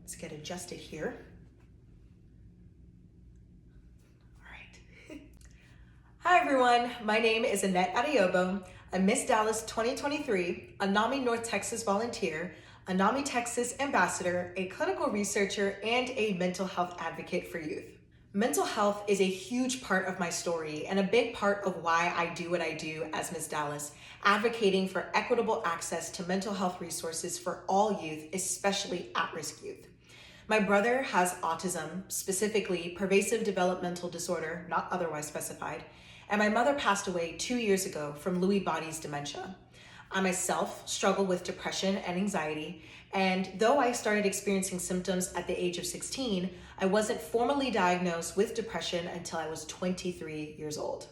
Let's get adjusted here. All right. Hi everyone, my name is Annette Addo-Yobo, a Miss Dallas 2023, a NAMI North Texas volunteer, a NAMI Texas ambassador, a clinical researcher, and a mental health advocate for youth. Mental health is a huge part of my story and a big part of why I do what I do as Miss Dallas, advocating for equitable access to mental health resources for all youth, especially at-risk youth. My brother has autism, specifically pervasive developmental disorder, not otherwise specified, and my mother passed away 2 years ago from Lewy bodies dementia. I myself struggle with depression and anxiety, and though I started experiencing symptoms at the age of 16, I wasn't formally diagnosed with depression until I was 23 years old.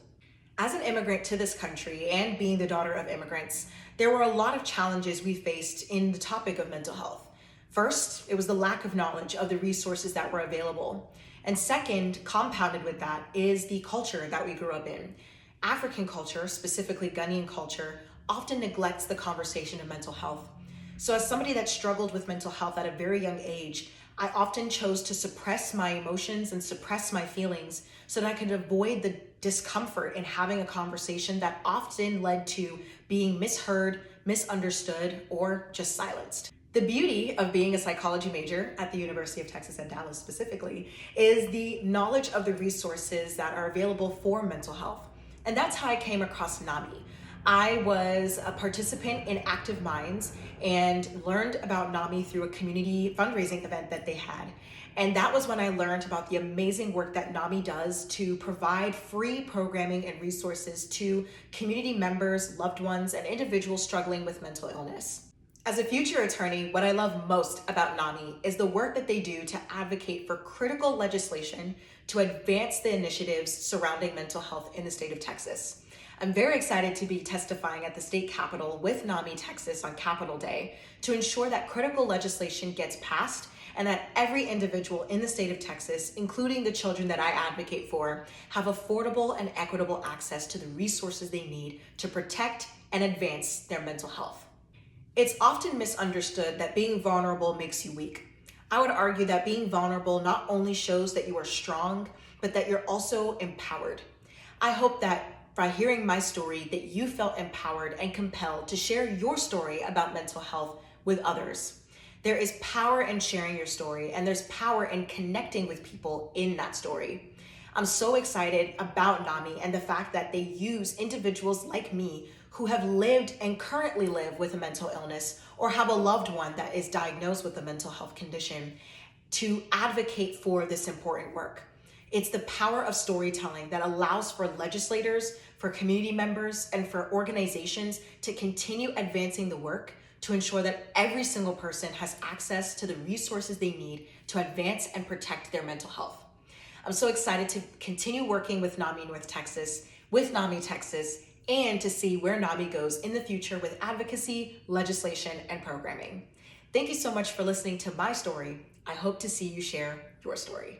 As an immigrant to this country and being the daughter of immigrants, there were a lot of challenges we faced in the topic of mental health. First, it was the lack of knowledge of the resources that were available. And second, compounded with that, is the culture that we grew up in. African culture, specifically Ghanaian culture, often neglects the conversation of mental health. So as somebody that struggled with mental health at a very young age, I often chose to suppress my emotions and suppress my feelings so that I could avoid the discomfort in having a conversation that often led to being misheard, misunderstood, or just silenced. The beauty of being a psychology major at the University of Texas at Dallas specifically is the knowledge of the resources that are available for mental health. And that's how I came across NAMI. I was a participant in Active Minds and learned about NAMI through a community fundraising event that they had. And that was when I learned about the amazing work that NAMI does to provide free programming and resources to community members, loved ones, and individuals struggling with mental illness. As a future attorney, what I love most about NAMI is the work that they do to advocate for critical legislation to advance the initiatives surrounding mental health in the state of Texas. I'm very excited to be testifying at the state capitol with NAMI Texas on Capitol Day to ensure that critical legislation gets passed and that every individual in the state of Texas, including the children that I advocate for, have affordable and equitable access to the resources they need to protect and advance their mental health. It's often misunderstood that being vulnerable makes you weak. I would argue that being vulnerable not only shows that you are strong, but that you're also empowered. I hope that by hearing my story that you felt empowered and compelled to share your story about mental health with others. There is power in sharing your story, and there's power in connecting with people in that story. I'm so excited about NAMI and the fact that they use individuals like me who have lived and currently live with a mental illness or have a loved one that is diagnosed with a mental health condition to advocate for this important work. It's the power of storytelling that allows for legislators, for community members, and for organizations to continue advancing the work to ensure that every single person has access to the resources they need to advance and protect their mental health. I'm so excited to continue working with NAMI North Texas, with NAMI Texas, and to see where NAMI goes in the future with advocacy, legislation, and programming. Thank you so much for listening to my story. I hope to see you share your story.